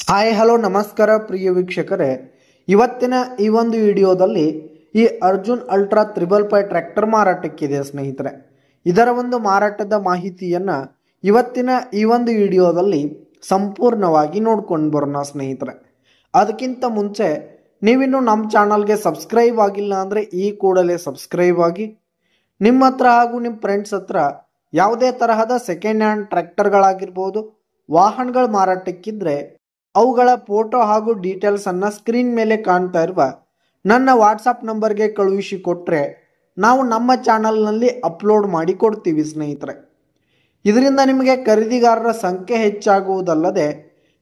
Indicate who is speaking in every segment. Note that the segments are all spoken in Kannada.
Speaker 1: ಹಾಯ್ ಹಲೋ ನಮಸ್ಕಾರ ಪ್ರಿಯ ವೀಕ್ಷಕರೇ, ಇವತ್ತಿನ ಈ ಒಂದು ವಿಡಿಯೋದಲ್ಲಿ ಈ ಅರ್ಜುನ್ ಅಲ್ಟ್ರಾ 555 ಟ್ರ್ಯಾಕ್ಟರ್ ಮಾರಾಟಕ್ಕಿದೆ ಸ್ನೇಹಿತರೆ. ಇದರ ಒಂದು ಮಾರಾಟದ ಮಾಹಿತಿಯನ್ನ ಇವತ್ತಿನ ಈ ಒಂದು ವಿಡಿಯೋದಲ್ಲಿ ಸಂಪೂರ್ಣವಾಗಿ ನೋಡ್ಕೊಂಡು ಬರೋಣ ಸ್ನೇಹಿತರೆ. ಅದಕ್ಕಿಂತ ಮುಂಚೆ ನೀವಿನ್ನು ನಮ್ಮ ಚಾನಲ್ಗೆ ಸಬ್ಸ್ಕ್ರೈಬ್ ಆಗಿಲ್ಲ ಅಂದರೆ ಈ ಕೂಡಲೇ ಸಬ್ಸ್ಕ್ರೈಬ್ ಆಗಿ. ನಿಮ್ಮ ಹತ್ರ ಹಾಗೂ ನಿಮ್ಮ ಫ್ರೆಂಡ್ಸ್ ಹತ್ರ ಯಾವುದೇ ತರಹದ ಸೆಕೆಂಡ್ ಹ್ಯಾಂಡ್ ಟ್ರ್ಯಾಕ್ಟರ್ಗಳಾಗಿರ್ಬೋದು, ವಾಹನಗಳ ಮಾರಾಟಕ್ಕಿದ್ರೆ ಅವುಗಳ ಫೋಟೋ ಹಾಗೂ ಡೀಟೇಲ್ಸ್ ಅನ್ನ ಸ್ಕ್ರೀನ್ ಮೇಲೆ ಕಾಣ್ತಾ ಇರುವ ನನ್ನ ವಾಟ್ಸಪ್ ನಂಬರ್ಗೆ ಕಳುಹಿಸಿ ಕೊಟ್ಟರೆ ನಾವು ನಮ್ಮ ಚಾನಲ್ನಲ್ಲಿ ಅಪ್ಲೋಡ್ ಮಾಡಿ ಕೊಡ್ತೀವಿ ಸ್ನೇಹಿತರೆ. ಇದರಿಂದ ನಿಮಗೆ ಖರೀದಿಗಾರರ ಸಂಖ್ಯೆ ಹೆಚ್ಚಾಗುವುದಲ್ಲದೆ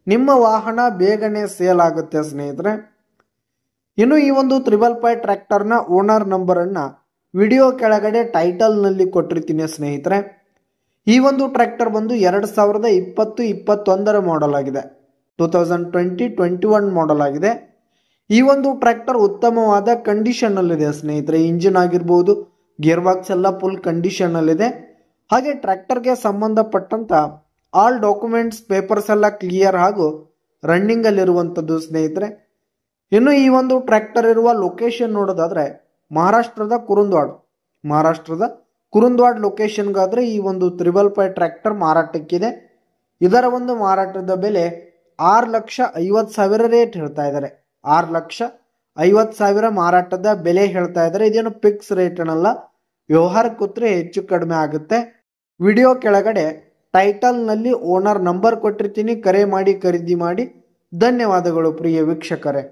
Speaker 1: ನಿಮ್ಮ ವಾಹನ ಬೇಗನೆ ಸೇಲ್ ಆಗುತ್ತೆ ಸ್ನೇಹಿತರೆ. ಇನ್ನು ಈ ಒಂದು 555 ಟ್ರ್ಯಾಕ್ಟರ್ನ ಓನರ್ ನಂಬರನ್ನು ವಿಡಿಯೋ ಕೆಳಗಡೆ ಟೈಟಲ್ನಲ್ಲಿ ಕೊಟ್ಟಿರ್ತೀನಿ ಸ್ನೇಹಿತರೆ. ಈ ಒಂದು ಟ್ರ್ಯಾಕ್ಟರ್ ಬಂದು 2020-21 ಮಾಡೆಲ್ ಆಗಿದೆ. 2020-21 ಮಾಡೆಲ್ ಆಗಿದೆ. ಈ ಒಂದು ಟ್ರ್ಯಾಕ್ಟರ್ ಉತ್ತಮವಾದ ಕಂಡೀಷನ್ ಅಲ್ಲಿದೆ ಸ್ನೇಹಿತರೆ. ಇಂಜಿನ್ ಆಗಿರ್ಬೋದು, ಗೇರ್ ಬಾಕ್ಸ್ ಎಲ್ಲ ಫುಲ್ ಕಂಡೀಷನ್ ಅಲ್ಲಿದೆ. ಹಾಗೆ ಟ್ರ್ಯಾಕ್ಟರ್ಗೆ ಸಂಬಂಧಪಟ್ಟಂತ ಆಲ್ ಡಾಕ್ಯುಮೆಂಟ್ಸ್ ಪೇಪರ್ಸ್ ಎಲ್ಲ ಕ್ಲಿಯರ್ ಹಾಗೂ ರನ್ನಿಂಗ್ ಅಲ್ಲಿರುವಂಥದ್ದು ಸ್ನೇಹಿತರೆ. ಇನ್ನು ಈ ಒಂದು ಟ್ರ್ಯಾಕ್ಟರ್ ಇರುವ ಲೊಕೇಶನ್ ನೋಡೋದಾದ್ರೆ ಮಹಾರಾಷ್ಟ್ರದ ಕುರುಂದ್ವಾಡ್ ಲೊಕೇಶನ್ಗಾದ್ರೆ ಈ ಒಂದು 555 ಟ್ರ್ಯಾಕ್ಟರ್ ಮಾರಾಟಕ್ಕಿದೆ. ಇದರ ಒಂದು ಮಾರಾಟದ ಬೆಲೆ 6,50,000 ರೇಟ್ ಹೇಳ್ತಾ ಇದ್ದಾರೆ. 6,50,000 ಮಾರಾಟದ ಬೆಲೆ ಹೇಳ್ತಾ ಇದ್ದಾರೆ. ಇದೇನು ಫಿಕ್ಸ್ ರೇಟ್ ಅನ್ನಲ್ಲ, ವ್ಯವಹಾರ ಕೂತ್ರೆ ಹೆಚ್ಚು ಕಡಿಮೆ ಆಗುತ್ತೆ. ವಿಡಿಯೋ ಕೆಳಗಡೆ ಟೈಟಲ್ ನಲ್ಲಿ ಓನರ್ ನಂಬರ್ ಕೊಟ್ಟಿರ್ತೀನಿ, ಕರೆ ಮಾಡಿ ಖರೀದಿ ಮಾಡಿ. ಧನ್ಯವಾದಗಳು ಪ್ರಿಯ ವೀಕ್ಷಕರೇ.